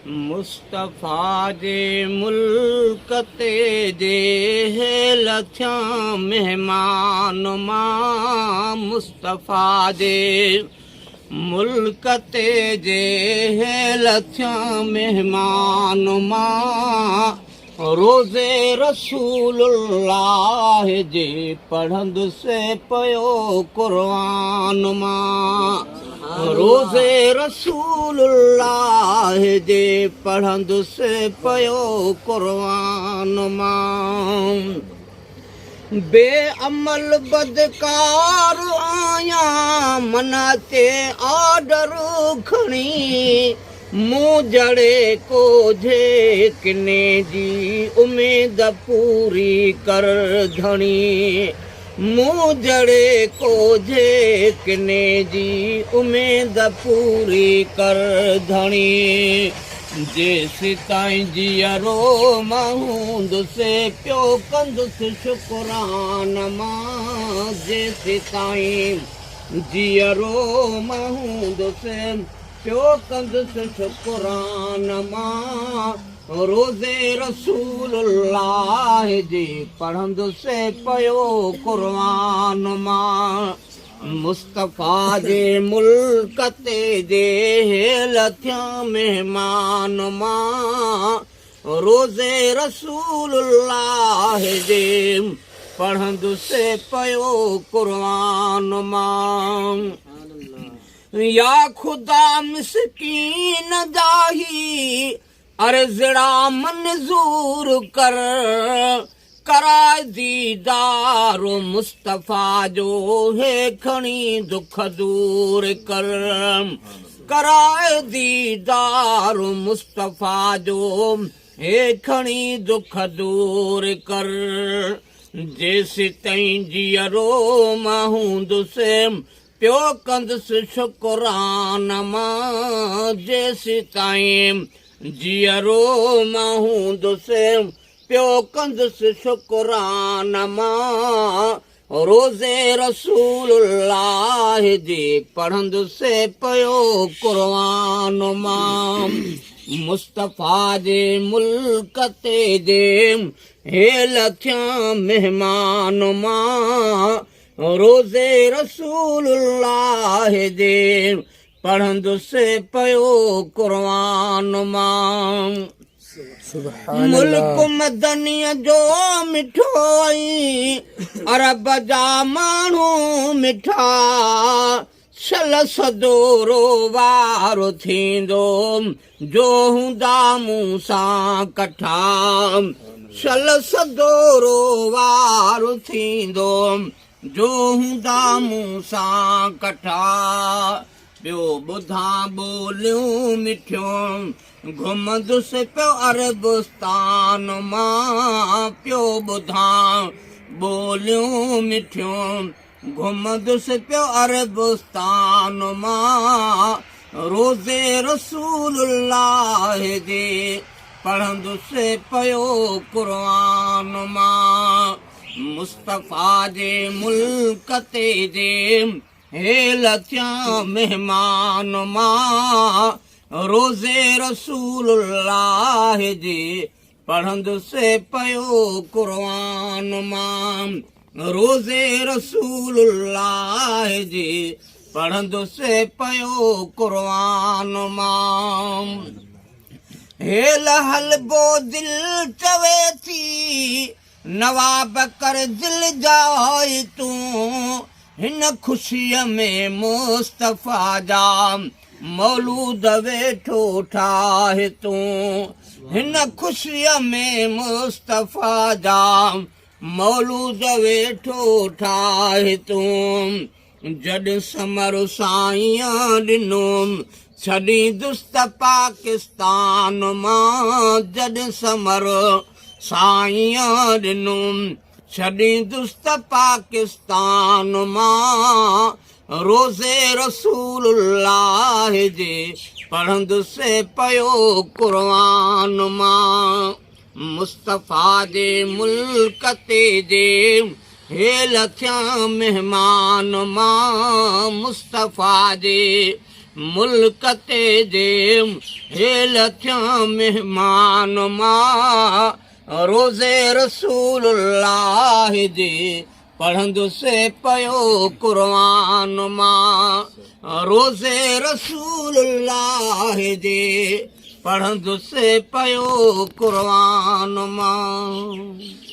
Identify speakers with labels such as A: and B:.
A: मुस्तफ़ा जे मुल्क ते जे लथिया मेहमान मां मुस्तफ़ा जे मुल्क ते जे लथिया मेहमान मां रोज़े रसूलुल्लाह जे पढ़ंदुसि पियो क़ुर्आन मां रोज़े रसूलुल्लाह जे पढ़ंदुसि पियो क़ुर्आन मां बेअमल बदकार आहियां मना ते ऑर्डर खणी मूं जड़े कोझे किने जी उमेद पूरी कर धणी मूं जड़े कोझे किने जी उमेद पूरी कर धणी जेसि ताईं जीअरो मां हूंदुसि पियो कंदुसि शुकुरान मां जेसि ताईं जीअरो मां हूंदुसि पियो कंदुसि शुकुरान मां रोज़े रसूलुल्लाह जे पढ़ंदुसि पियो क़ुर्आन मां मुस्तफ़ा जे मुल्क ते जे लथिया मेहमान मां रोज़े रसूलुल्लाह जे पढ़ंदुसि पियो क़ुर्आन मां या खुदा मिस्कीन जाही अर्ज़ड़ा मंज़ूर कर कराए दीदार मुस्तफ़ा जो हे खणी दुख दूर कर कराए दीदार मुस्तफ़ा जो हे खणी दुख दूर कर जेसि ताईं जीअरो मां हूंदुसि पियो कंदुसि शुकुरान मां जेसि ताईं जीअरो मां हूंदुसि पियो कंदुसि शुकुरान मां रोज़े रसूलुल्लाह जे पढ़ंदुसि पियो क़ुर्आन मां मुस्तफ़ा जे मुल्क ते जे हे लथिया मेहमान मां रोज़े रसूलुल्लाह जे पढ़ंदुसि पियो क़ुर्आन मां मुल्क मदनीअ जो मिठो अरब जा माण्हू मिठा छल सदोरो वारो थींदो जो हूंदा मूं सां कठा छल सदोरो वारो थींदो जो हूंदा मूं सां कठा ॿियो ॿुधां ॿोलियूं मिठियूं घुमंदुसि पियो अरबस्तान मां पियो ॿुधां ॿोलियूं मिठियूं घुमंदुसि पियो अरबस्तान मां रोज़े रसूलुल्लाह जे पढ़ंदुसि पियो क़ुर्आन मां मुस्तफ़ा जे मुल्क ते जे हे लथिया मेहमान मां रोज़े रसूलुल्लाह जे पढ़ंदुसि पियो क़ुर्आन मां रोज़े रसूलुल्लाह जे पढ़ंदुसि पियो क़ुर्आन मां हे लहलबो दिल चवे थी नवाब कर दिल जाए तूं हिन ख़ुशीअ में मुस्तफ़ा जा मौलूद वेठो ठाहे तूं हिन ख़ुशीअ में मुस्तफ़ा जा मौलूद वेठो ठाहे तूं जॾहिं समर साईं ॾिनो छॾी दुस्त पाकिस्तान मां जॾहिं समर साईं ॾिनो छॾी दुस्त पाकिस्तान मां रोज़े रसूलुल्लाह जे पढ़ंदुसि पियो क़ुर्आन मां मुस्तफ़ा जे मुल्क ते जे हे लथिया मेहमान मां मुस्तफ़ा जे मुल्क ते जे हे लथिया मेहमान मां रोज़े रसूलुल्लाह जे पढ़ंदुसि पयो क़ुर्आन मां रोज़े रसूलुल्लाह जे पढ़ंदुसि पयो क़ुर्आन मां।